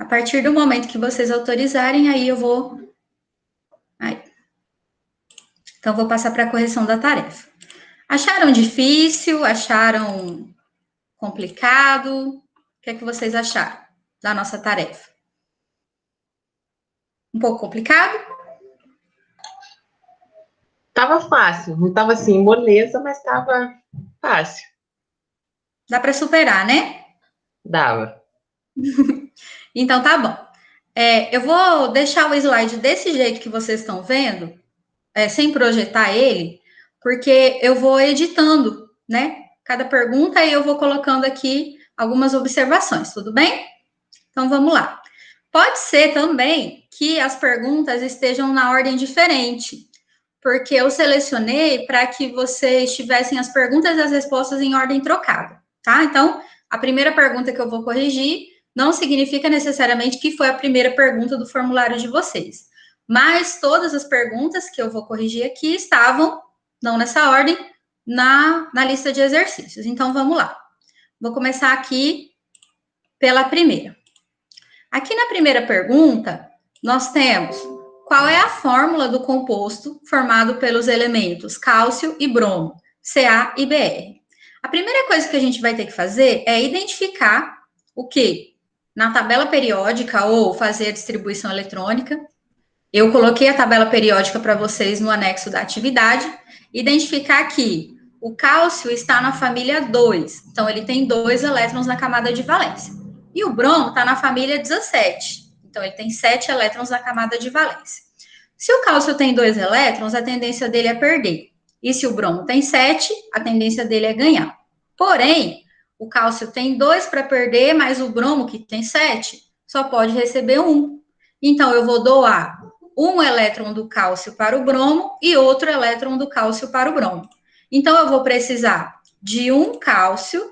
A partir do momento que vocês autorizarem, aí eu vou... Aí. Então, vou passar para a correção da tarefa. Acharam difícil? Acharam complicado? O que é que vocês acharam da nossa tarefa? Um pouco complicado? Tava fácil, não tava assim, moleza, mas tava fácil. Dá para superar, né? Dava. Então, tá bom. Eu vou deixar o slide desse jeito que vocês estão vendo, sem projetar ele, porque eu vou editando, né? Cada pergunta e eu vou colocando aqui algumas observações, tudo bem? Então, vamos lá. Pode ser também que as perguntas estejam na ordem diferente, porque eu selecionei para que vocês tivessem as perguntas e as respostas em ordem trocada, tá? Então, a primeira pergunta que eu vou corrigir não significa necessariamente que foi a primeira pergunta do formulário de vocês, mas todas as perguntas que eu vou corrigir aqui estavam, não nessa ordem, na lista de exercícios. Então, vamos lá. Vou começar aqui pela primeira. Aqui na primeira pergunta, nós temos qual é a fórmula do composto formado pelos elementos cálcio e bromo, Ca e Br. A primeira coisa que a gente vai ter que fazer é identificar o que? Na tabela periódica ou fazer a distribuição eletrônica. Eu coloquei a tabela periódica para vocês no anexo da atividade. Identificar que o cálcio está na família 2, então ele tem 2 elétrons na camada de valência. E o bromo está na família 17, então ele tem 7 elétrons na camada de valência. Se o cálcio tem 2 elétrons, a tendência dele é perder. E se o bromo tem 7, a tendência dele é ganhar. Porém, o cálcio tem 2 para perder, mas o bromo, que tem 7, só pode receber 1. Então, eu vou doar um elétron do cálcio para o bromo e outro elétron do cálcio para o bromo. Então, eu vou precisar de um cálcio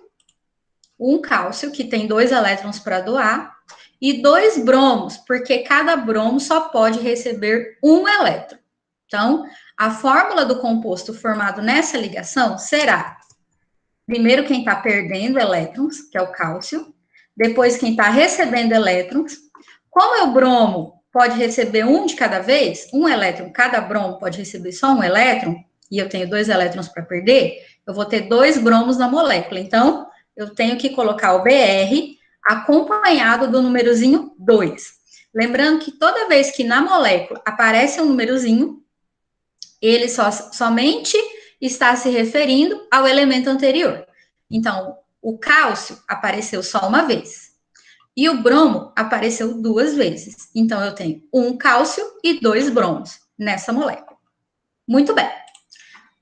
que tem 2 elétrons para doar, e 2 bromos, porque cada bromo só pode receber um elétron. Então, a fórmula do composto formado nessa ligação será, primeiro, quem está perdendo elétrons, que é o cálcio, depois, quem está recebendo elétrons. Como é o bromo pode receber um de cada vez, um elétron, cada bromo pode receber só um elétron, e eu tenho 2 elétrons para perder, eu vou ter 2 bromos na molécula. Então, eu tenho que colocar o Br acompanhado do númerozinho 2. Lembrando que toda vez que na molécula aparece um númerozinho, ele somente está se referindo ao elemento anterior. Então, o cálcio apareceu só uma vez. E o bromo apareceu 2 vezes. Então, eu tenho um cálcio e 2 bromos nessa molécula. Muito bem.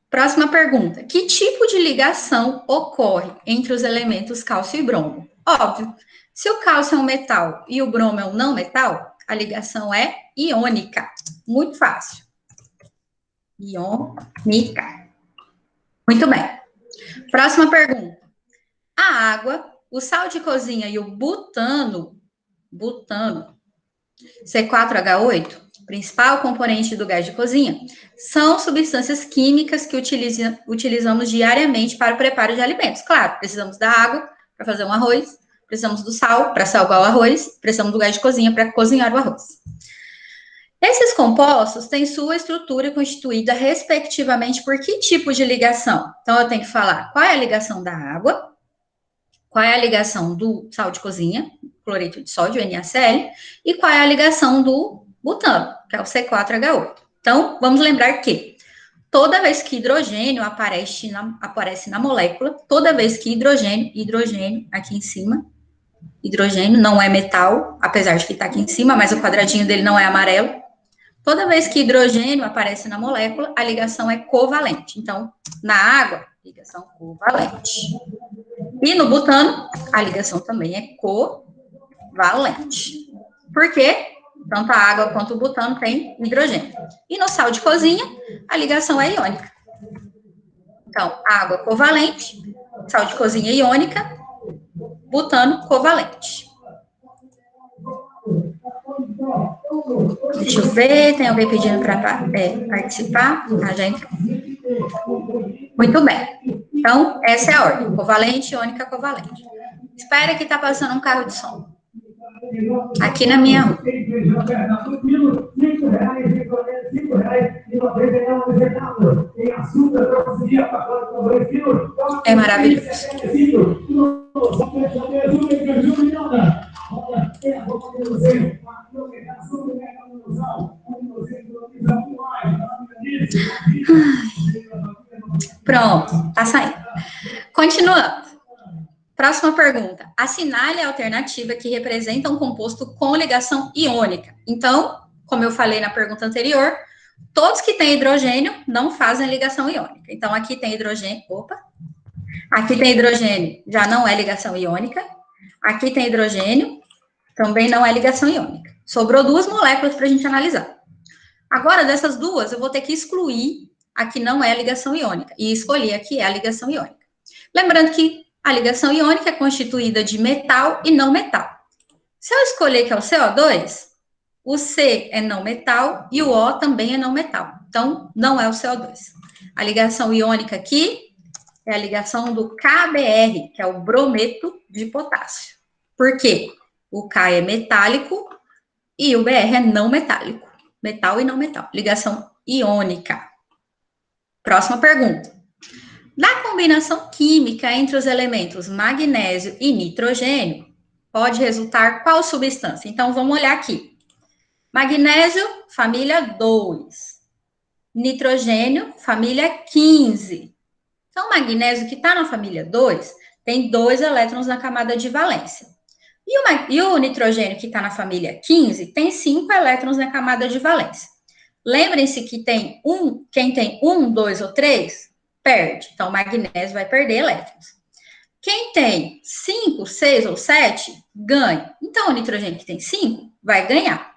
Próxima pergunta. Que tipo de ligação ocorre entre os elementos cálcio e bromo? Óbvio. Se o cálcio é um metal e o bromo é um não metal, a ligação é iônica. Muito fácil. Iônica. Muito bem. Próxima pergunta. A água, o sal de cozinha e o butano, C4H8, principal componente do gás de cozinha, são substâncias químicas que utilizamos diariamente para o preparo de alimentos. Claro, precisamos da água para fazer um arroz, precisamos do sal para salgar o arroz, precisamos do gás de cozinha para cozinhar o arroz. Esses compostos têm sua estrutura constituída respectivamente por que tipo de ligação? Então, eu tenho que falar qual é a ligação da água, qual é a ligação do sal de cozinha, cloreto de sódio, NaCl, e qual é a ligação do butano, que é o C4H8. Então, vamos lembrar que toda vez que hidrogênio aparece na molécula, toda vez que hidrogênio aqui em cima, hidrogênio não é metal, apesar de que está aqui em cima, mas o quadradinho dele não é amarelo. Toda vez que hidrogênio aparece na molécula, a ligação é covalente. Então, na água, ligação covalente. E no butano, a ligação também é covalente. Por quê? Tanto a água quanto o butano tem hidrogênio. E no sal de cozinha, a ligação é iônica. Então, água covalente, sal de cozinha iônica, butano covalente. Deixa eu ver, tem alguém pedindo para participar? Ah, já entrou. Muito bem. Então, essa é a ordem. Covalente, iônica, covalente. Espera que está passando um carro de som. Aqui na minha rua. É maravilhoso. Pronto, tá saindo. Continuando. Próxima pergunta. Assinale a alternativa que representa um composto com ligação iônica. Então, como eu falei na pergunta anterior, todos que têm hidrogênio não fazem ligação iônica. Então, aqui tem hidrogênio. Opa! Aqui tem hidrogênio, já não é ligação iônica. Aqui tem hidrogênio, também não é ligação iônica. Sobrou duas moléculas para a gente analisar. Agora, dessas duas, eu vou ter que excluir a que não é ligação iônica e escolher a que é a ligação iônica. Lembrando que a ligação iônica é constituída de metal e não metal. Se eu escolher que é o CO2, o C é não metal e o O também é não metal. Então, não é o CO2. A ligação iônica aqui é a ligação do KBr, que é o brometo de potássio. Por quê? O K é metálico e o Br é não metálico. Metal e não metal. Ligação iônica. Próxima pergunta. Na combinação química entre os elementos magnésio e nitrogênio, pode resultar qual substância? Então, vamos olhar aqui. Magnésio, família 2. Nitrogênio, família 15. Então, o magnésio que está na família 2 tem 2 elétrons na camada de valência. E o nitrogênio que está na família 15 tem 5 elétrons na camada de valência. Lembrem-se que quem tem 1, 2 ou 3, perde. Então, o magnésio vai perder elétrons. Quem tem 5, 6 ou 7, ganha. Então, o nitrogênio que tem 5 vai ganhar.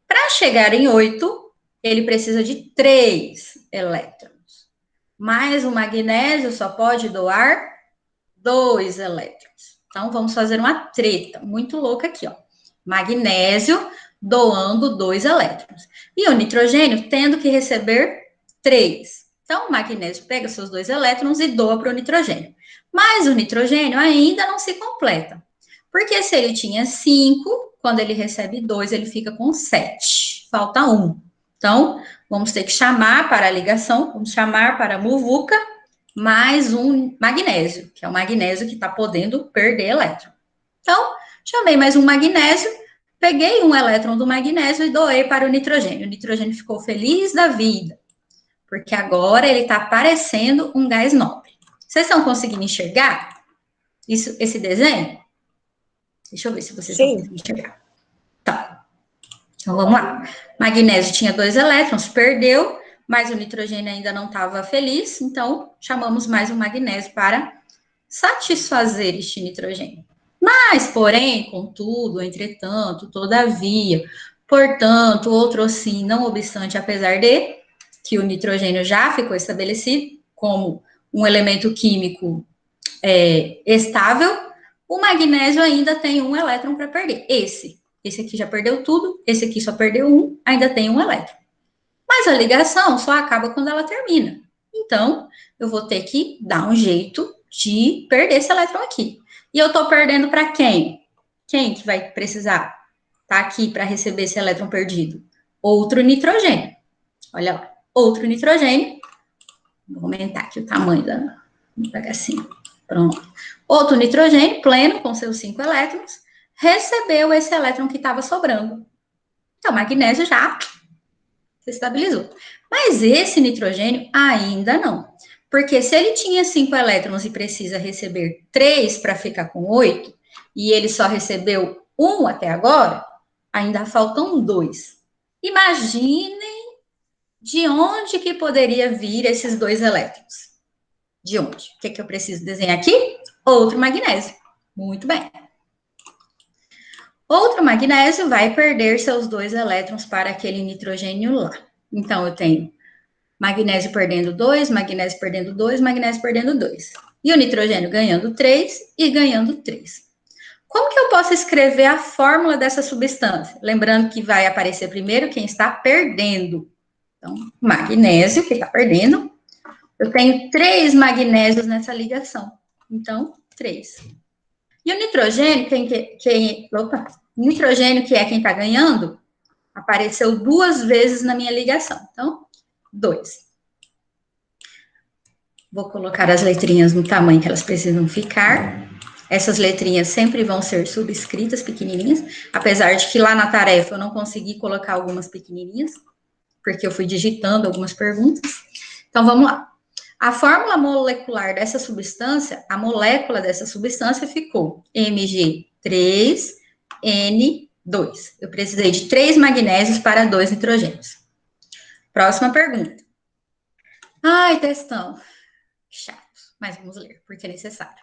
Para chegar em 8, ele precisa de 3 elétrons. Mas o magnésio só pode doar 2 elétrons. Então, vamos fazer uma treta muito louca aqui, ó. Magnésio doando 2 elétrons. E o nitrogênio tendo que receber 3. Então, o magnésio pega seus 2 elétrons e doa para o nitrogênio. Mas o nitrogênio ainda não se completa. Porque se ele tinha 5, quando ele recebe 2, ele fica com 7. Falta 1. Então, vamos ter que chamar para a ligação, vamos chamar para a muvuca, mais um magnésio, que é o magnésio que está podendo perder elétron. Então, chamei mais um magnésio, peguei um elétron do magnésio e doei para o nitrogênio. O nitrogênio ficou feliz da vida, porque agora ele está parecendo um gás nobre. Vocês estão conseguindo enxergar esse desenho? Deixa eu ver se vocês estão conseguindo enxergar. Tá. Então, vamos lá. Magnésio tinha 2 elétrons, perdeu, mas o nitrogênio ainda não estava feliz, então chamamos mais um magnésio para satisfazer este nitrogênio. Mas, porém, contudo, entretanto, todavia, portanto, outro assim, não obstante, apesar de que o nitrogênio já ficou estabelecido como um elemento químico estável, o magnésio ainda tem um elétron para perder. Esse aqui já perdeu tudo, esse aqui só perdeu um, ainda tem um elétron. Mas a ligação só acaba quando ela termina. Então, eu vou ter que dar um jeito de perder esse elétron aqui. E eu estou perdendo para quem? Quem que vai precisar estar aqui para receber esse elétron perdido? Outro nitrogênio. Olha lá, outro nitrogênio. Vou aumentar aqui o tamanho da bagacinha. Pronto. Outro nitrogênio pleno, com seus 5 elétrons, recebeu esse elétron que estava sobrando. Então, o magnésio já se estabilizou. Mas esse nitrogênio ainda não. Porque se ele tinha 5 elétrons e precisa receber 3 para ficar com 8, e ele só recebeu 1 até agora, ainda faltam 2. Imaginem de onde que poderia vir esses 2 elétrons. De onde? O que eu preciso desenhar aqui? Outro magnésio. Muito bem. Outro magnésio vai perder seus 2 elétrons para aquele nitrogênio lá. Então, eu tenho magnésio perdendo 2, magnésio perdendo 2, magnésio perdendo 2. E o nitrogênio ganhando 3 e ganhando 3. Como que eu posso escrever a fórmula dessa substância? Lembrando que vai aparecer primeiro quem está perdendo. Então, magnésio, que está perdendo. Eu tenho 3 magnésios nessa ligação. Então, 3. E o nitrogênio, nitrogênio, que é quem está ganhando, apareceu 2 vezes na minha ligação. Então, 2. Vou colocar as letrinhas no tamanho que elas precisam ficar. Essas letrinhas sempre vão ser subscritas pequenininhas, apesar de que lá na tarefa eu não consegui colocar algumas pequenininhas, porque eu fui digitando algumas perguntas. Então, vamos lá. A fórmula molecular dessa substância, a molécula dessa substância ficou Mg3N2. Eu precisei de 3 magnésios para 2 nitrogênios. Próxima pergunta. Ai, textão. Chato, mas vamos ler, porque é necessário.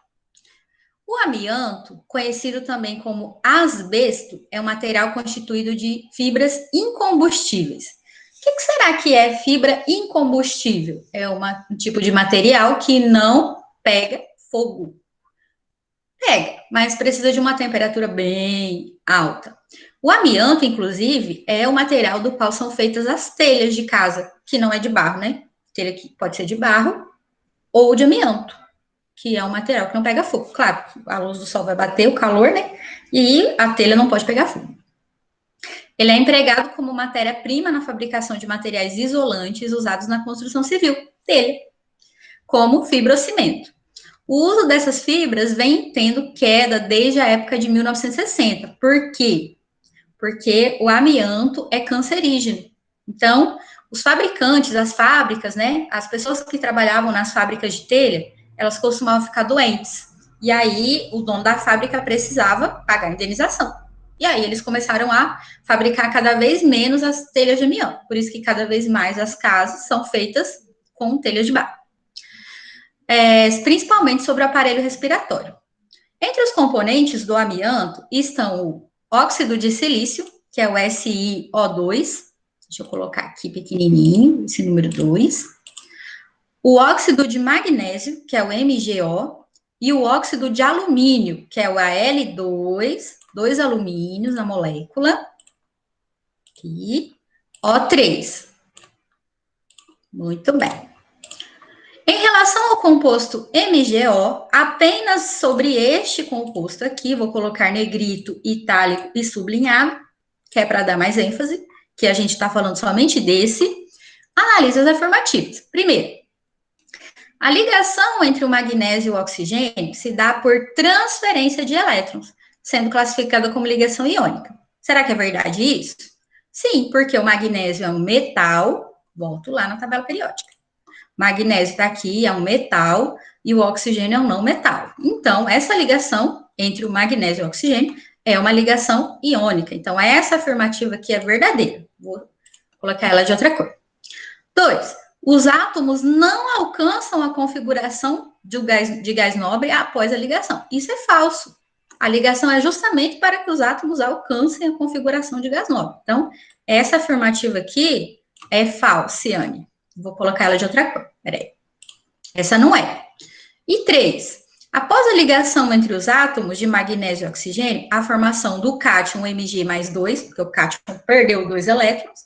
O amianto, conhecido também como asbesto, é um material constituído de fibras incombustíveis. O que será que é fibra incombustível? É um tipo de material que não pega fogo. Pega, mas precisa de uma temperatura bem alta. O amianto, inclusive, é o material do qual são feitas as telhas de casa, que não é de barro, né? Telha que pode ser de barro ou de amianto, que é um material que não pega fogo. Claro, a luz do sol vai bater, o calor, né? E a telha não pode pegar fogo. Ele é empregado como matéria-prima na fabricação de materiais isolantes usados na construção civil, telha, como fibrocimento. O uso dessas fibras vem tendo queda desde a época de 1960. Por quê? Porque o amianto é cancerígeno. Então, os fabricantes, as fábricas, né, as pessoas que trabalhavam nas fábricas de telha, elas costumavam ficar doentes. E aí, o dono da fábrica precisava pagar indenização. E aí, eles começaram a fabricar cada vez menos as telhas de amianto. Por isso que cada vez mais as casas são feitas com telhas de barro. Principalmente sobre o aparelho respiratório. Entre os componentes do amianto estão o óxido de silício, que é o SiO2, deixa eu colocar aqui pequenininho, esse número 2, o óxido de magnésio, que é o MgO, e o óxido de alumínio, que é o Al2, 2 alumínios na molécula, aqui, O3. Muito bem. Em relação ao composto MgO, apenas sobre este composto aqui, vou colocar negrito, itálico e sublinhado, que é para dar mais ênfase, que a gente está falando somente desse. Analise as afirmativas. Primeiro, a ligação entre o magnésio e o oxigênio se dá por transferência de elétrons, sendo classificada como ligação iônica. Será que é verdade isso? Sim, porque o magnésio é um metal, volto lá na tabela periódica. Magnésio está aqui, é um metal, e o oxigênio é um não metal. Então, essa ligação entre o magnésio e o oxigênio é uma ligação iônica. Então, essa afirmativa aqui é verdadeira. Vou colocar ela de outra cor. 2. Os átomos não alcançam a configuração de gás nobre após a ligação. Isso é falso. A ligação é justamente para que os átomos alcancem a configuração de gás nobre. Então, essa afirmativa aqui é falciane. Vou colocar ela de outra cor. Peraí. Essa não é. E 3. Após a ligação entre os átomos de magnésio e oxigênio, a formação do cátion Mg mais 2, porque o cátion perdeu 2 elétrons,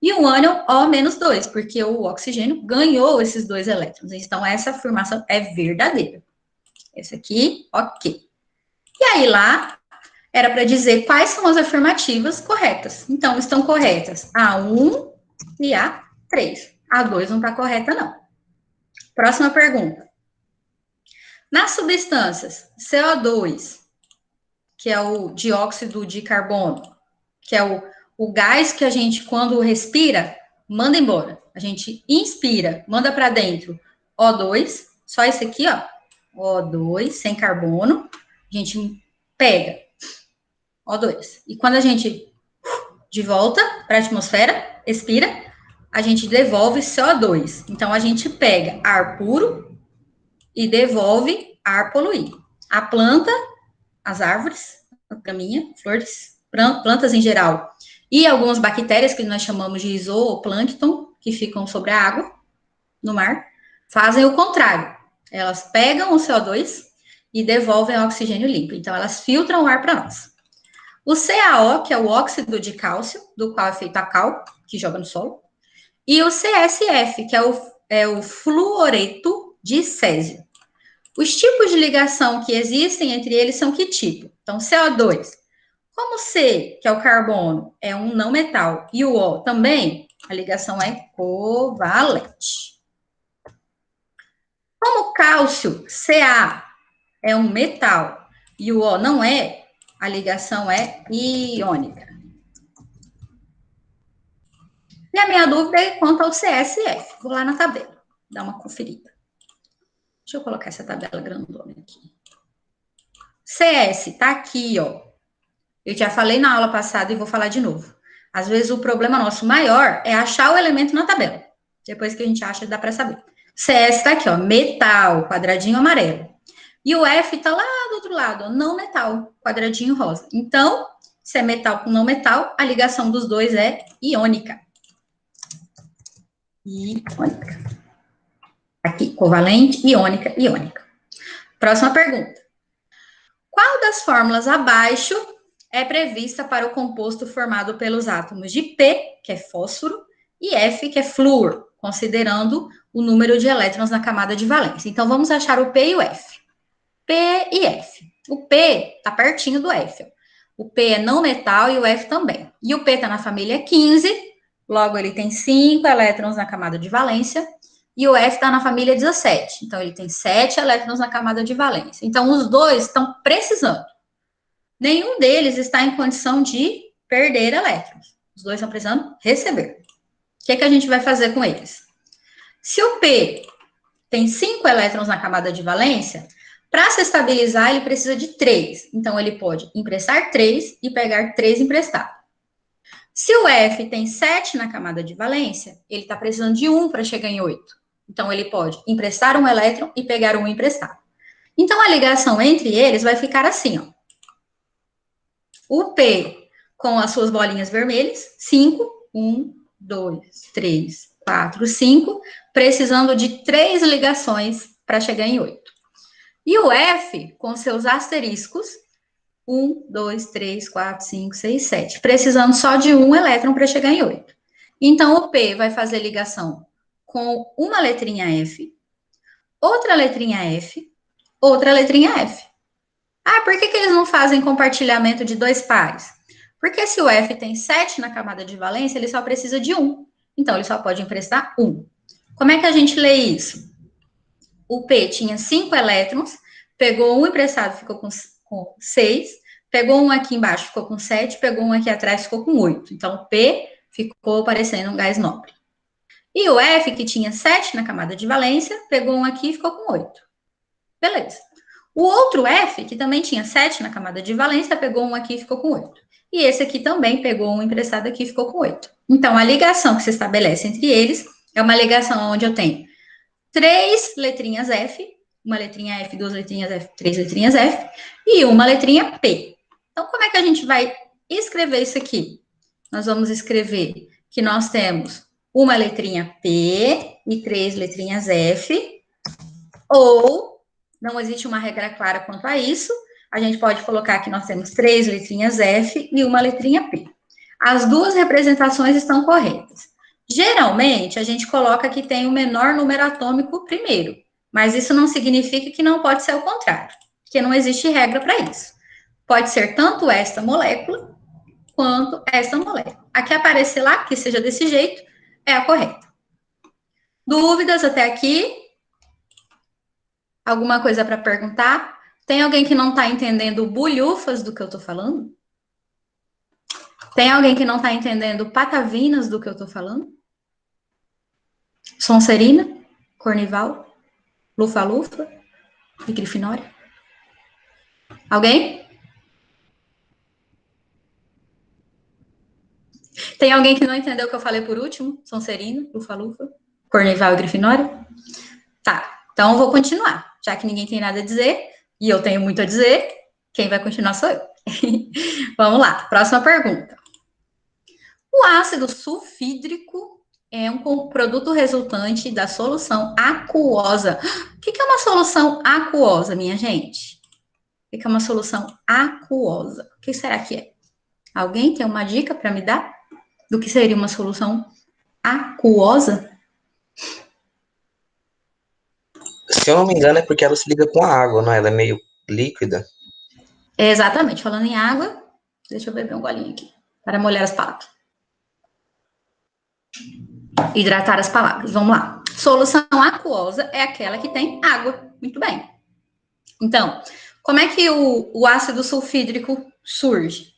e o ânion O menos 2, porque o oxigênio ganhou esses 2 elétrons. Então, essa afirmação é verdadeira. Essa aqui, ok. E aí, lá, era para dizer quais são as afirmativas corretas. Então, estão corretas A1 e A3. A 2 não está correta, não. Próxima pergunta. Nas substâncias CO2, que é o dióxido de carbono, que é o gás que a gente, quando respira, manda embora. A gente inspira, manda para dentro O2, só esse aqui, ó, O2, sem carbono, a gente pega O2. E quando a gente de volta para a atmosfera, expira, a gente devolve CO2. Então, a gente pega ar puro e devolve ar poluído. A planta, as árvores, a graminha, flores, plantas em geral, e algumas bactérias que nós chamamos de zooplâncton, que ficam sobre a água, no mar, fazem o contrário. Elas pegam o CO2 e devolvem o oxigênio limpo. Então, elas filtram o ar para nós. O CaO, que é o óxido de cálcio, do qual é feito a cal, que joga no solo, e o CSF, que é o fluoreto de césio. Os tipos de ligação que existem entre eles são que tipo? Então, CO2. Como C, que é o carbono, é um não metal, e o O também, a ligação é covalente. Como cálcio, Ca, é um metal, e o O não é, a ligação é iônica. E a minha dúvida é quanto ao CSF. Vou lá na tabela, dar uma conferida. Deixa eu colocar essa tabela grandona aqui. CS, tá aqui, ó. Eu já falei na aula passada e vou falar de novo. Às vezes o problema nosso maior é achar o elemento na tabela. Depois que a gente acha, dá para saber. CS tá aqui, ó, metal, quadradinho amarelo. E o F tá lá do outro lado, ó, não metal, quadradinho rosa. Então, se é metal com não metal, a ligação dos dois é iônica. Iônica. Aqui, covalente, iônica, iônica. Próxima pergunta. Qual das fórmulas abaixo é prevista para o composto formado pelos átomos de P, que é fósforo, e F, que é flúor, considerando o número de elétrons na camada de valência? Então, vamos achar o P e o F. P e F. O P está pertinho do F. O P é não metal e o F também. E o P está na família 15, logo ele tem 5 elétrons na camada de valência, e o F está na família 17, então ele tem 7 elétrons na camada de valência. Então, os dois estão precisando. Nenhum deles está em condição de perder elétrons. Os dois estão precisando receber. O que, é que a gente vai fazer com eles? Se o P tem 5 elétrons na camada de valência, para se estabilizar, ele precisa de 3. Então, ele pode emprestar 3 e pegar 3 emprestado. Se o F tem 7 na camada de valência, ele está precisando de 1 para chegar em 8. Então, ele pode emprestar um elétron e pegar um emprestado. Então, a ligação entre eles vai ficar assim, ó. O P com as suas bolinhas vermelhas, 5, 1, 2, 3, 4, 5, precisando de 3 ligações para chegar em 8. E o F com seus asteriscos, 1, 2, 3, 4, 5, 6, 7, precisando só de um elétron para chegar em 8. Então, o P vai fazer ligação com uma letrinha F, outra letrinha F, outra letrinha F. Ah, por que eles não fazem compartilhamento de 2 pares? Porque se o F tem 7 na camada de valência, ele só precisa de 1. Então, ele só pode emprestar 1. Como é que a gente lê isso? O P tinha 5 elétrons, pegou um emprestado, ficou com 6, pegou um aqui embaixo, ficou com 7, pegou um aqui atrás, ficou com 8. Então, o P ficou parecendo um gás nobre. E o F, que tinha 7 na camada de valência, pegou um aqui e ficou com 8. Beleza. O outro F, que também tinha 7 na camada de valência, pegou um aqui e ficou com 8. E esse aqui também pegou um emprestado aqui e ficou com 8. Então, a ligação que se estabelece entre eles é uma ligação onde eu tenho 3 letrinhas F, uma letrinha F, 2 letrinhas F, 3 letrinhas F, e uma letrinha P. Então, como é que a gente vai escrever isso aqui? Nós vamos escrever que nós temos uma letrinha P e 3 letrinhas F, ou, não existe uma regra clara quanto a isso, a gente pode colocar que nós temos 3 letrinhas F e uma letrinha P. As duas representações estão corretas. Geralmente, a gente coloca que tem o menor número atômico primeiro, mas isso não significa que não pode ser o contrário, porque não existe regra para isso. Pode ser tanto esta molécula quanto esta molécula. A que aparecer lá, que seja desse jeito, é a correta. Dúvidas até aqui? Alguma coisa para perguntar? Tem alguém que não está entendendo bulhufas do que eu estou falando? Tem alguém que não está entendendo patavinas do que eu estou falando? Sonserina? Cornival? Lufa-lufa? E Grifinória? Alguém? Tem alguém que não entendeu o que eu falei por último? Sonserina? Lufa-lufa? Cornival e Grifinória? Tá, então eu vou continuar. Já que ninguém tem nada a dizer, e eu tenho muito a dizer, quem vai continuar sou eu. Vamos lá, próxima pergunta. O ácido sulfídrico é um produto resultante da solução aquosa. O que é uma solução aquosa, minha gente? O que é uma solução aquosa? O que será que é? Alguém tem uma dica para me dar do que seria uma solução aquosa? Se eu não me engano, é porque ela se liga com a água, não é? Ela é meio líquida. Exatamente. Falando em água, deixa eu beber um golinho aqui, para molhar as palavras. Hidratar as palavras. Vamos lá. Solução aquosa é aquela que tem água. Muito bem. Então, como é que o ácido sulfídrico surge?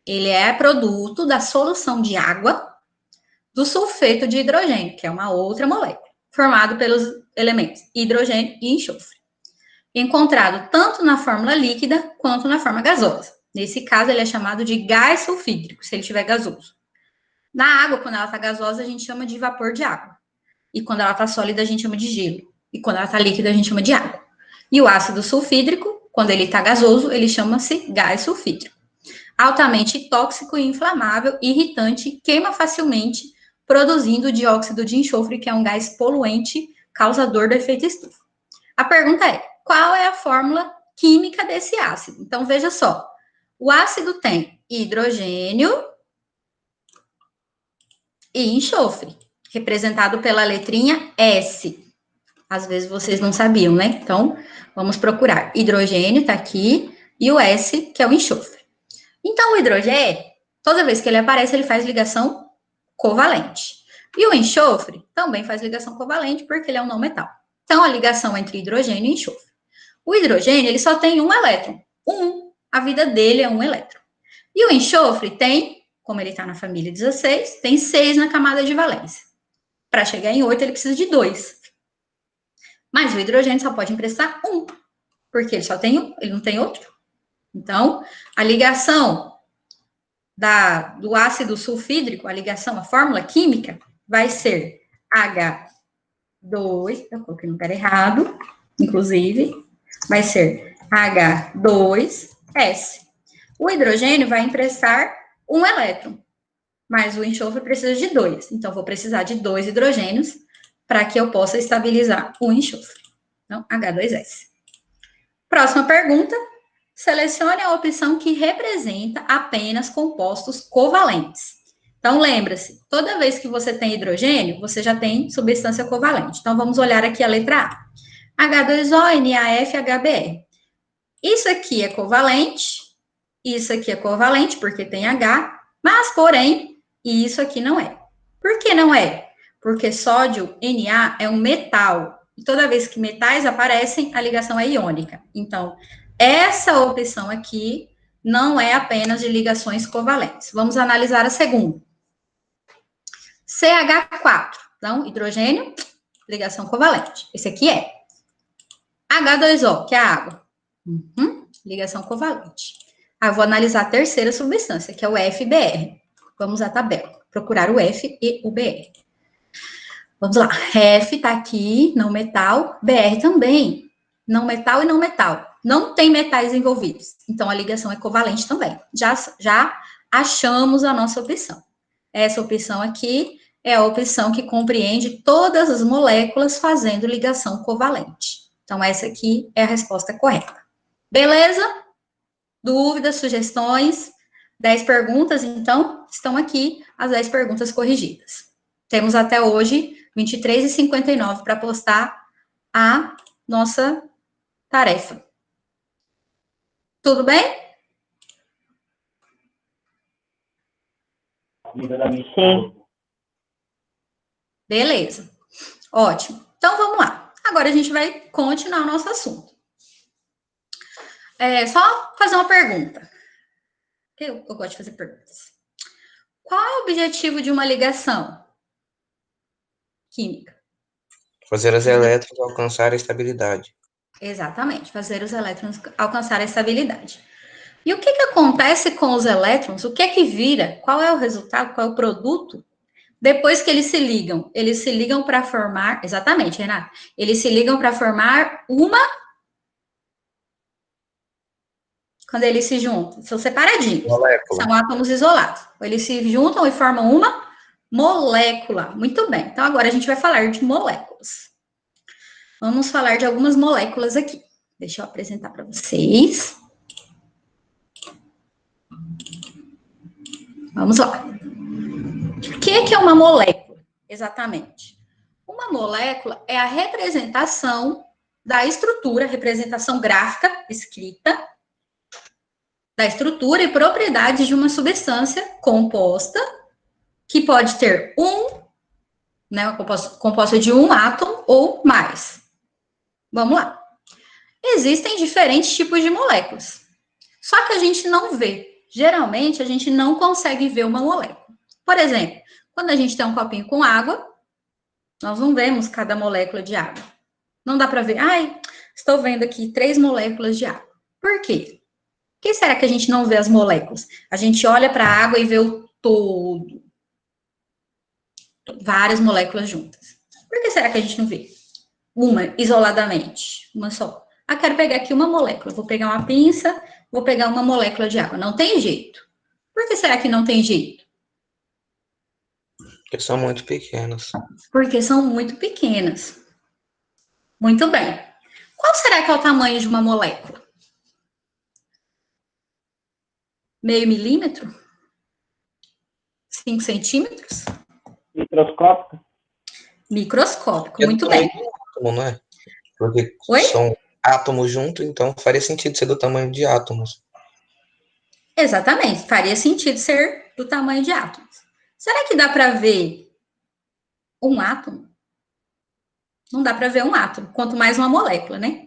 Ele é produto da solução de água do sulfeto de hidrogênio, que é uma outra molécula, formado pelos elementos hidrogênio e enxofre, encontrado tanto na fórmula líquida quanto na forma gasosa. Nesse caso, ele é chamado de gás sulfídrico, se ele estiver gasoso. Na água, quando ela está gasosa, a gente chama de vapor de água. E quando ela está sólida, a gente chama de gelo. E quando ela está líquida, a gente chama de água. E o ácido sulfídrico, quando ele está gasoso, ele chama-se gás sulfídrico. Altamente tóxico e inflamável, irritante, queima facilmente, produzindo dióxido de enxofre, que é um gás poluente causador do efeito estufa. A pergunta é, qual é a fórmula química desse ácido? Então, veja só, o ácido tem hidrogênio e enxofre, representado pela letrinha S. Às vezes vocês não sabiam, né? Então, vamos procurar. Hidrogênio está aqui e o S, que é o enxofre. Então, o hidrogênio, toda vez que ele aparece, ele faz ligação covalente. E o enxofre também faz ligação covalente, porque ele é um não metal. Então, a ligação entre hidrogênio e enxofre. O hidrogênio, ele só tem um elétron. A vida dele é um elétron. E o enxofre tem, como ele está na família 16, tem 6 na camada de valência. Para chegar em 8, ele precisa de 2. Mas o hidrogênio só pode emprestar 1, porque ele só tem um, ele não tem outro. Então, a ligação do ácido sulfídrico, a fórmula química, vai ser H2, eu coloquei no lugar errado, inclusive, vai ser H2S. O hidrogênio vai emprestar um elétron, mas o enxofre precisa de 2. Então, vou precisar de 2 hidrogênios para que eu possa estabilizar o enxofre. Então, H2S. Próxima pergunta. Selecione a opção que representa apenas compostos covalentes. Então, lembra-se, toda vez que você tem hidrogênio, você já tem substância covalente. Então, vamos olhar aqui a letra A. H2O, NaF, HBr. Isso aqui é covalente, isso aqui é covalente, porque tem H, mas, porém, isso aqui não é. Por que não é? Porque sódio, Na, é um metal. E toda vez que metais aparecem, a ligação é iônica. Então, essa opção aqui não é apenas de ligações covalentes. Vamos analisar a segunda. CH4. Então, hidrogênio, ligação covalente. Esse aqui é. H2O, que é a água. Ligação covalente. Eu vou analisar a terceira substância, que é o FBr. Vamos à tabela. Procurar o F e o Br. Vamos lá. F está aqui, não metal. Br também. Não metal e não metal. Não tem metais envolvidos. Então, a ligação é covalente também. Já achamos a nossa opção. Essa opção aqui é a opção que compreende todas as moléculas fazendo ligação covalente. Então, essa aqui é a resposta correta. Beleza? Dúvidas, sugestões? 10 perguntas, então, estão aqui as 10 perguntas corrigidas. Temos até hoje 23h59 para postar a nossa tarefa. Tudo bem? Sim. Beleza. Ótimo. Então, vamos lá. Agora a gente vai continuar o nosso assunto. Só fazer uma pergunta. Eu gosto de fazer perguntas. Qual é o objetivo de uma ligação química? Fazer as elétrons alcançar a estabilidade. Exatamente, fazer os elétrons alcançar a estabilidade. E o que acontece com os elétrons? O que vira? Qual é o resultado? Qual é o produto? Depois que eles se ligam? Eles se ligam para formar... Exatamente, Renata. Eles se ligam para formar uma... Quando eles se juntam, são separadinhos. Molécula. São átomos isolados. Eles se juntam e formam uma molécula. Muito bem. Então, agora a gente vai falar de moléculas. Vamos falar de algumas moléculas aqui. Deixa eu apresentar para vocês. Vamos lá. O que é uma molécula? Exatamente. Uma molécula é a representação da estrutura, representação gráfica escrita, da estrutura e propriedades de uma substância composta, que pode ter né, composta de um átomo ou mais. Vamos lá. Existem diferentes tipos de moléculas, só que a gente não vê. Geralmente, a gente não consegue ver uma molécula. Por exemplo, quando a gente tem um copinho com água, nós não vemos cada molécula de água. Não dá para ver, estou vendo aqui 3 moléculas de água. Por quê? Por que será que a gente não vê as moléculas? A gente olha para a água e vê o todo. Várias moléculas juntas. Por que será que a gente não vê? Uma, isoladamente. Uma só. Quero pegar aqui uma molécula. Vou pegar uma pinça, vou pegar uma molécula de água. Não tem jeito. Por que será que não tem jeito? Porque são muito pequenas. Porque são muito pequenas. Muito bem. Qual será que é o tamanho de uma molécula? Meio milímetro? 5 centímetros? Microscópico? Microscópico, muito bem. Átomo, não é? Porque Oi? são átomos juntos, então faria sentido ser do tamanho de átomos. Exatamente, faria sentido ser do tamanho de átomos. Será que dá para ver um átomo? Não dá para ver um átomo, quanto mais uma molécula, né?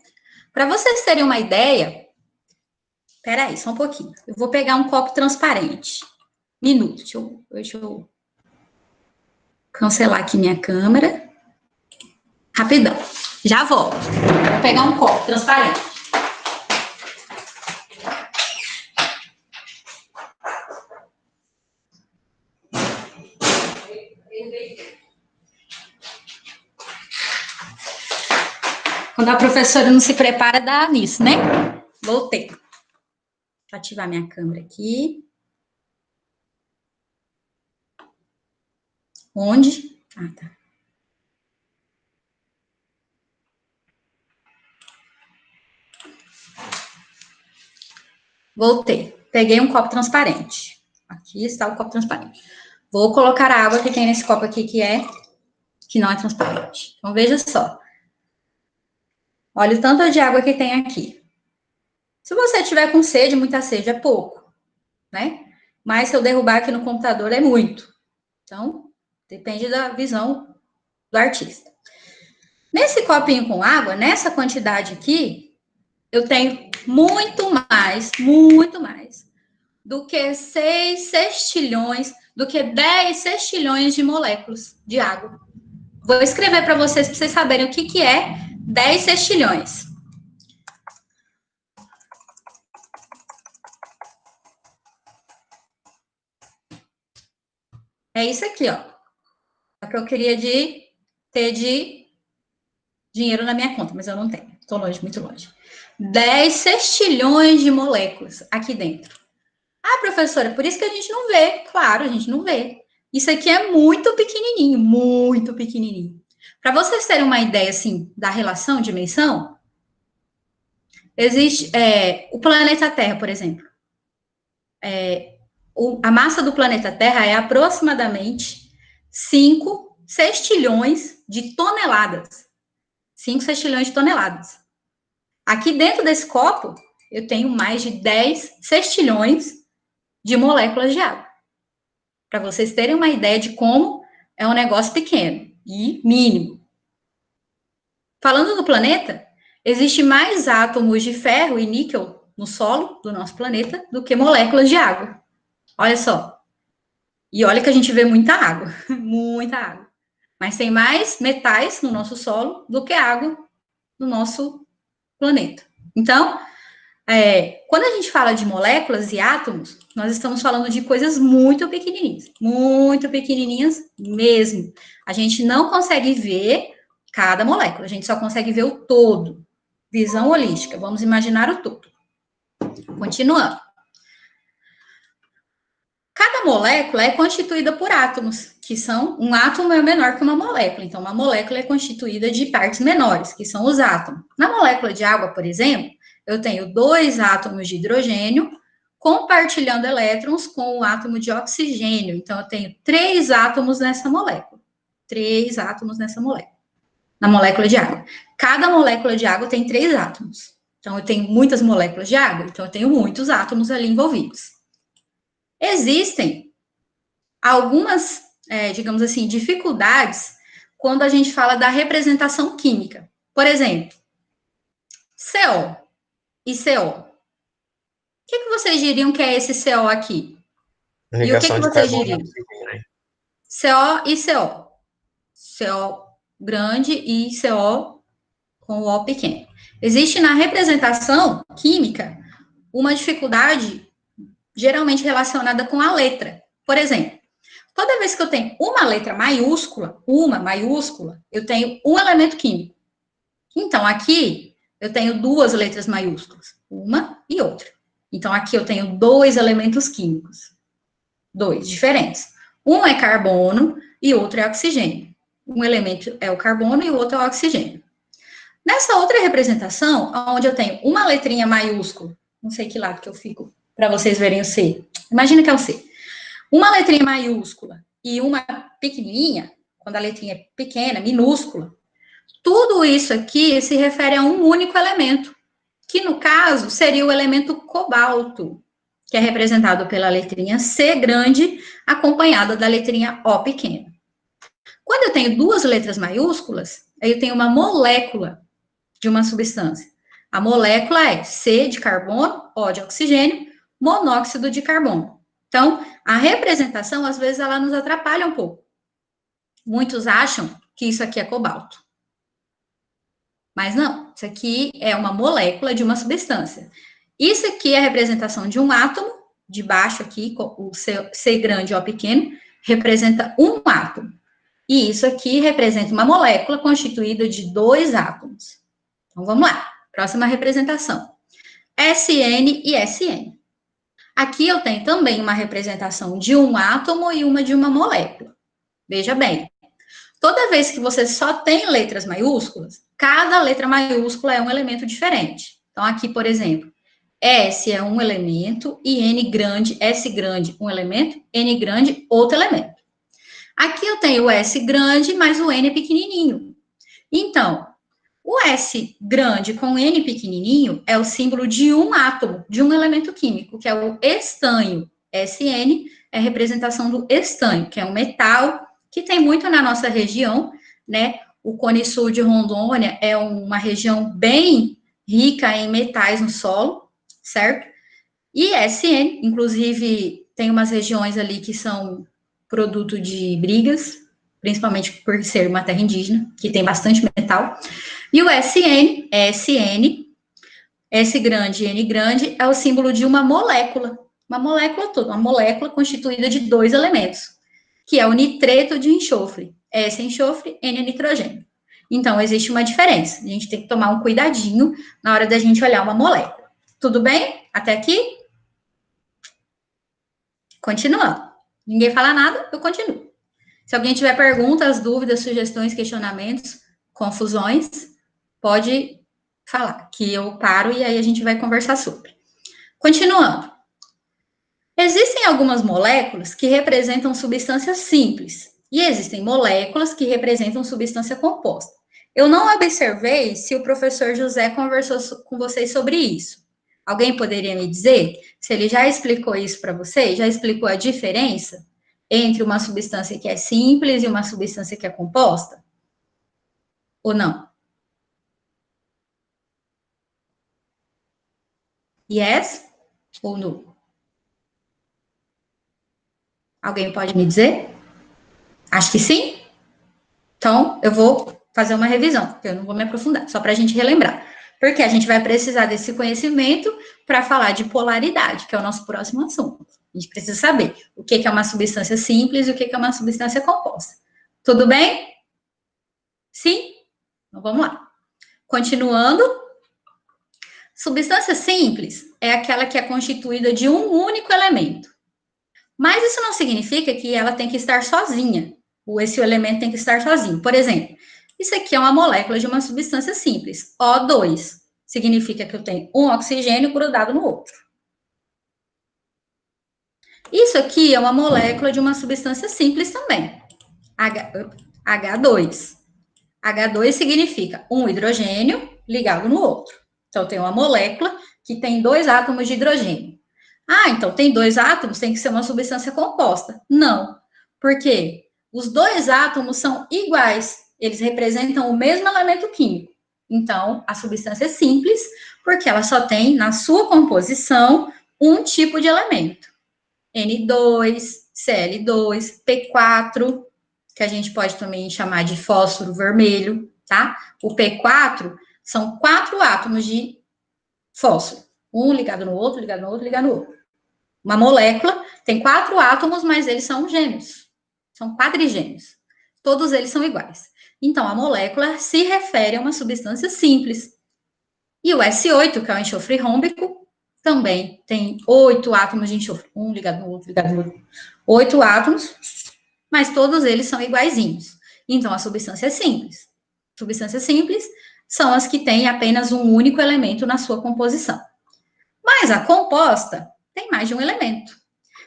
Para vocês terem uma ideia, peraí, só um pouquinho. Eu vou pegar um copo transparente. Minuto, deixa eu cancelar aqui minha câmera. Rapidão, já volto. Vou pegar um copo transparente. Quando a professora não se prepara, dá nisso, né? Voltei. Vou ativar minha câmera aqui. Onde? Tá. Voltei. Peguei um copo transparente. Aqui está o copo transparente. Vou colocar a água que tem nesse copo aqui, que não é transparente. Então, veja só. Olha o tanto de água que tem aqui. Se você tiver com sede, muita sede é pouco, né? Mas se eu derrubar aqui no computador, é muito. Então, depende da visão do artista. Nesse copinho com água, nessa quantidade aqui, eu tenho muito mais do que 6 sextilhões, do que 10 sextilhões de moléculas de água. Vou escrever para vocês saberem o que é 10 sextilhões. É isso aqui, ó. É o que eu queria ter de dinheiro na minha conta, mas eu não tenho. Estou longe, muito longe. 10 sextilhões de moléculas aqui dentro. Professora, por isso que a gente não vê. Claro, a gente não vê. Isso aqui é muito pequenininho, muito pequenininho. Para vocês terem uma ideia, assim, da relação, dimensão, existe o planeta Terra, por exemplo. A massa do planeta Terra é aproximadamente 5 sextilhões de toneladas. 5 sextilhões de toneladas. Aqui dentro desse copo, eu tenho mais de 10 sextilhões de moléculas de água. Para vocês terem uma ideia de como é um negócio pequeno e mínimo. Falando do planeta, existe mais átomos de ferro e níquel no solo do nosso planeta do que moléculas de água. Olha só. E olha que a gente vê muita água, muita água. Mas tem mais metais no nosso solo do que água no nosso planeta. Então, quando a gente fala de moléculas e átomos, nós estamos falando de coisas muito pequenininhas mesmo. A gente não consegue ver cada molécula, a gente só consegue ver o todo. Visão holística, vamos imaginar o todo. Continuando. Cada molécula é constituída por átomos, que são, um átomo é menor que uma molécula, então uma molécula é constituída de partes menores, que são os átomos. Na molécula de água, por exemplo, eu tenho 2 átomos de hidrogênio compartilhando elétrons com o átomo de oxigênio, então eu tenho 3 átomos nessa molécula. 3 átomos nessa molécula. na molécula de água. Cada molécula de água tem 3 átomos. Então, eu tenho muitas moléculas de água, então eu tenho muitos átomos ali envolvidos. Existem algumas, digamos assim, dificuldades quando a gente fala da representação química. Por exemplo, CO e CO. O que vocês diriam que é esse CO aqui? E o que vocês diriam? CO e CO. CO grande e CO com o O pequeno. Existe na representação química uma dificuldade geralmente relacionada com a letra. Por exemplo, toda vez que eu tenho uma letra maiúscula, eu tenho um elemento químico. Então, aqui eu tenho 2 letras maiúsculas, uma e outra. Então, aqui eu tenho 2 elementos químicos, 2 diferentes. Um é carbono e outro é oxigênio. Um elemento é o carbono e o outro é o oxigênio. Nessa outra representação, onde eu tenho uma letrinha maiúscula, não sei que lado que eu fico, para vocês verem o C. Imagina que é o C. Uma letrinha maiúscula e uma pequenininha, quando a letrinha é pequena, minúscula, tudo isso aqui se refere a um único elemento, que no caso seria o elemento cobalto, que é representado pela letrinha C grande, acompanhada da letrinha O pequena. Quando eu tenho 2 letras maiúsculas, aí eu tenho uma molécula de uma substância. A molécula é C de carbono, O de oxigênio, monóxido de carbono. Então, a representação, às vezes, ela nos atrapalha um pouco. Muitos acham que isso aqui é cobalto. Mas não, isso aqui é uma molécula de uma substância. Isso aqui é a representação de um átomo, de baixo aqui, o C grande, O pequeno, representa um átomo. E isso aqui representa uma molécula constituída de 2 átomos. Então, vamos lá. Próxima representação. SN e SN. Aqui eu tenho também uma representação de um átomo e uma de uma molécula. Veja bem, toda vez que você só tem letras maiúsculas, cada letra maiúscula é um elemento diferente. Então, aqui, por exemplo, S é um elemento e N grande, S grande, um elemento, N grande, outro elemento. Aqui eu tenho o S grande, mas o N pequenininho. Então, o S grande com N pequenininho é o símbolo de um átomo, de um elemento químico, que é o estanho. SN é a representação do estanho, que é um metal que tem muito na nossa região, né? O Cone Sul de Rondônia é uma região bem rica em metais no solo, certo? E SN, inclusive, tem umas regiões ali que são produto de brigas, principalmente por ser uma terra indígena, que tem bastante metal. E o SN, S grande e N grande, é o símbolo de uma molécula toda, uma molécula constituída de 2 elementos, que é o nitreto de enxofre, S enxofre, N nitrogênio. Então, existe uma diferença, a gente tem que tomar um cuidadinho na hora da gente olhar uma molécula. Tudo bem? Até aqui? Continuando. Ninguém fala nada, eu continuo. Se alguém tiver perguntas, dúvidas, sugestões, questionamentos, confusões, pode falar, que eu paro e aí a gente vai conversar sobre. Continuando. Existem algumas moléculas que representam substâncias simples e existem moléculas que representam substância composta. Eu não observei se o professor José conversou com vocês sobre isso. Alguém poderia me dizer se ele já explicou isso para vocês? Já explicou a diferença entre uma substância que é simples e uma substância que é composta? Ou não? Yes ou no? Alguém pode me dizer? Acho que sim. Então, eu vou fazer uma revisão, porque eu não vou me aprofundar, só para a gente relembrar. Porque a gente vai precisar desse conhecimento para falar de polaridade, que é o nosso próximo assunto. A gente precisa saber o que é uma substância simples e o que é uma substância composta. Tudo bem? Sim? Então, vamos lá. Continuando. Substância simples é aquela que é constituída de um único elemento. Mas isso não significa que ela tem que estar sozinha. Ou esse elemento tem que estar sozinho. Por exemplo, isso aqui é uma molécula de uma substância simples, O2. Significa que eu tenho um oxigênio grudado no outro. Isso aqui é uma molécula de uma substância simples também, H2. H2 significa um hidrogênio ligado no outro. Então, tem uma molécula que tem 2 átomos de hidrogênio. Ah, então tem 2 átomos, tem que ser uma substância composta. Não, porque os 2 átomos são iguais, eles representam o mesmo elemento químico. Então, a substância é simples, porque ela só tem na sua composição um tipo de elemento. N2, Cl2, P4, que a gente pode também chamar de fósforo vermelho, tá? O P4 são 4 átomos de fósforo, um ligado no outro, ligado no outro, ligado no outro. Uma molécula tem 4 átomos, mas eles são gêmeos, são quadrigêmeos. Todos eles são iguais. Então, a molécula se refere a uma substância simples. E o S8, que é o enxofre rômbico, também tem 8 átomos de enxofre, um ligado no outro, ligado no outro. 8 átomos, mas todos eles são iguaizinhos. Então, a substância é simples. Substâncias simples são as que têm apenas um único elemento na sua composição. Mas a composta tem mais de um elemento.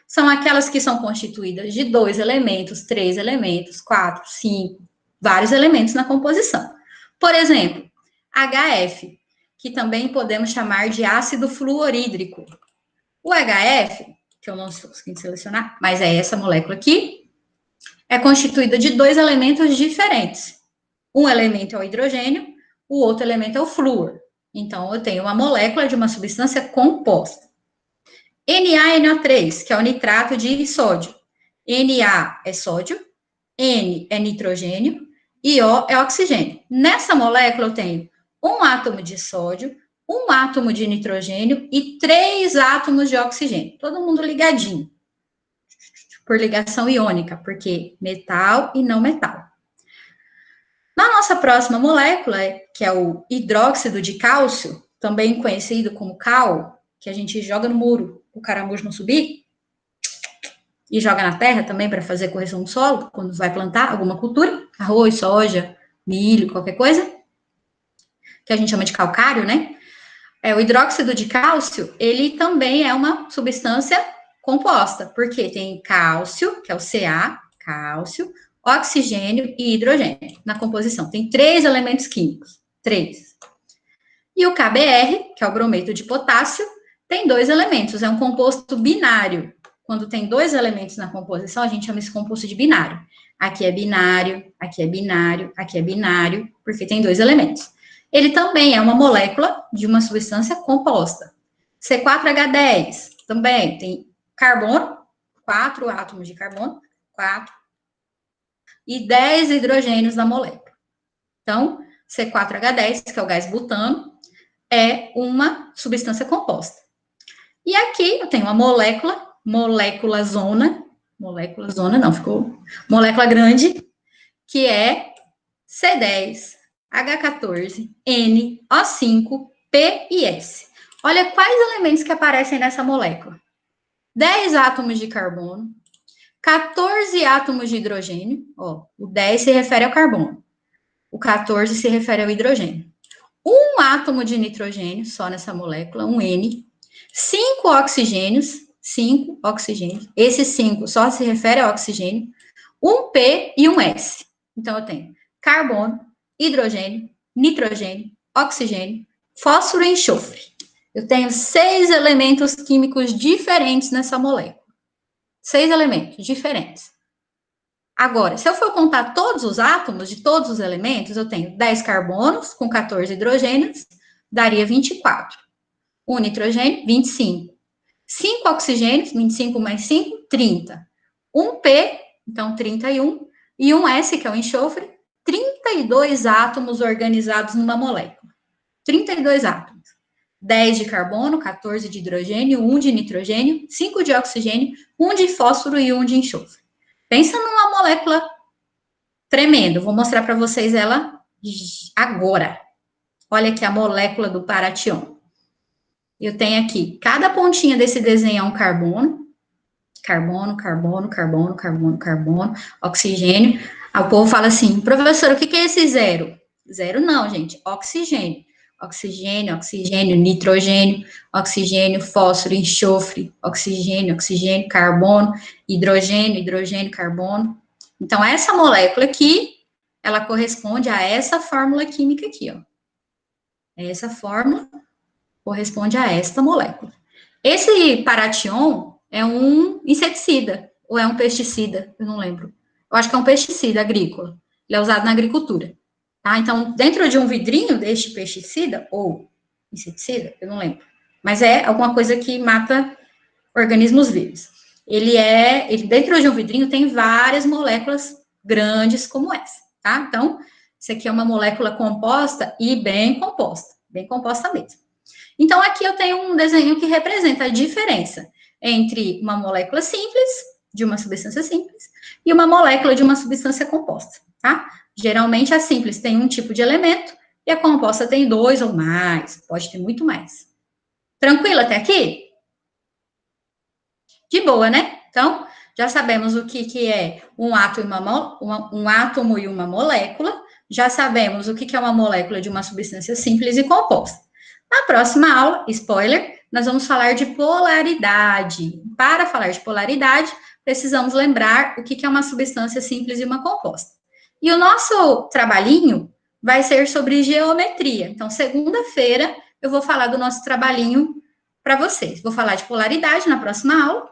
São aquelas que são constituídas de 2 elementos, 3 elementos, 4, 5, vários elementos na composição. Por exemplo, HF, que também podemos chamar de ácido fluorídrico. O HF, que eu não estou conseguindo selecionar, mas é essa molécula aqui, é constituída de 2 elementos diferentes. Um elemento é o hidrogênio, o outro elemento é o flúor. Então, eu tenho uma molécula de uma substância composta. NaNO3, que é o nitrato de sódio. Na é sódio, N é nitrogênio e O é oxigênio. Nessa molécula, eu tenho um átomo de sódio, um átomo de nitrogênio e 3 átomos de oxigênio. Todo mundo ligadinho. Por ligação iônica, porque metal e não metal. Na nossa próxima molécula, que é o hidróxido de cálcio, também conhecido como cal, que a gente joga no muro, o caramujo não subir, e joga na terra também para fazer correção do solo, quando vai plantar alguma cultura, arroz, soja, milho, qualquer coisa, que a gente chama de calcário, né? O hidróxido de cálcio, ele também é uma substância composta, porque tem cálcio, que é o Ca, cálcio, oxigênio e hidrogênio na composição. Tem 3 elementos químicos, 3. E o KBr, que é o brometo de potássio, tem 2 elementos, é um composto binário. Quando tem 2 elementos na composição, a gente chama esse composto de binário. Aqui é binário, aqui é binário, aqui é binário, porque tem 2 elementos. Ele também é uma molécula de uma substância composta. C4H10, também tem carbono, 4 átomos de carbono, 4, e 10 hidrogênios na molécula. Então, C4H10, que é o gás butano, é uma substância composta. E aqui eu tenho uma molécula zona não, ficou molécula grande, que é C10, H14, N, O5, P e S. Olha quais elementos que aparecem nessa molécula. 10 átomos de carbono, 14 átomos de hidrogênio, ó, o 10 se refere ao carbono, o 14 se refere ao hidrogênio. Um átomo de nitrogênio, só nessa molécula, um N, 5 oxigênios, esses 5 só se refere ao oxigênio, um P e um S. Então, eu tenho carbono, hidrogênio, nitrogênio, oxigênio, fósforo e enxofre. Eu tenho 6 elementos químicos diferentes nessa molécula. 6 elementos diferentes. Agora, se eu for contar todos os átomos de todos os elementos, eu tenho 10 carbonos com 14 hidrogênios, daria 24. Um nitrogênio, 25. 5 oxigênios, 25 mais 5, 30. Um P, então 31. E um S, que é o enxofre, 32 átomos organizados numa molécula. 32 átomos. 10 de carbono, 14 de hidrogênio, 1 de nitrogênio, 5 de oxigênio, 1 de fósforo e 1 de enxofre. Pensa numa molécula tremenda. Vou mostrar para vocês ela agora. Olha aqui a molécula do paratión. Eu tenho aqui, cada pontinha desse desenho é um carbono. Carbono, carbono, carbono, carbono, carbono, oxigênio. Aí o povo fala assim, professor, o que é esse zero? Zero não, gente, oxigênio. Oxigênio, oxigênio, nitrogênio, oxigênio, fósforo, enxofre, oxigênio, oxigênio, carbono, hidrogênio, hidrogênio, carbono. Então, essa molécula aqui ela corresponde a essa fórmula química aqui, ó. Essa fórmula corresponde a esta molécula. Esse paration é um inseticida, ou é um pesticida, eu não lembro. Eu acho que é um pesticida agrícola. Ele é usado na agricultura. Tá? Então, dentro de um vidrinho deste pesticida, ou inseticida, eu não lembro. Mas é alguma coisa que mata organismos vivos. Dentro de um vidrinho tem várias moléculas grandes como essa, tá? Então, isso aqui é uma molécula composta e bem composta mesmo. Então, aqui eu tenho um desenho que representa a diferença entre uma molécula simples, de uma substância simples, e uma molécula de uma substância composta, tá? Geralmente, a simples tem um tipo de elemento, e a composta tem 2 ou mais, pode ter muito mais. Tranquilo até aqui? De boa, né? Então, já sabemos o que é um átomo e uma molécula, já sabemos o que é uma molécula de uma substância simples e composta. Na próxima aula, spoiler, nós vamos falar de polaridade. Para falar de polaridade, precisamos lembrar o que é uma substância simples e uma composta. E o nosso trabalhinho vai ser sobre geometria. Então, segunda-feira, eu vou falar do nosso trabalhinho para vocês. Vou falar de polaridade na próxima aula.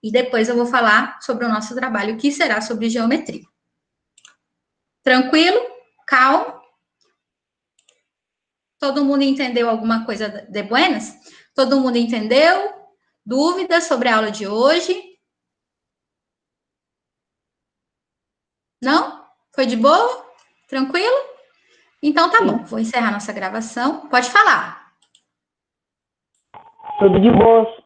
E depois eu vou falar sobre o nosso trabalho, que será sobre geometria. Tranquilo? Calmo? Todo mundo entendeu alguma coisa de buenas? Todo mundo entendeu? Dúvidas sobre a aula de hoje? Não? Foi de boa? Tranquilo? Então tá bom, vou encerrar nossa gravação. Pode falar. Tudo de boa.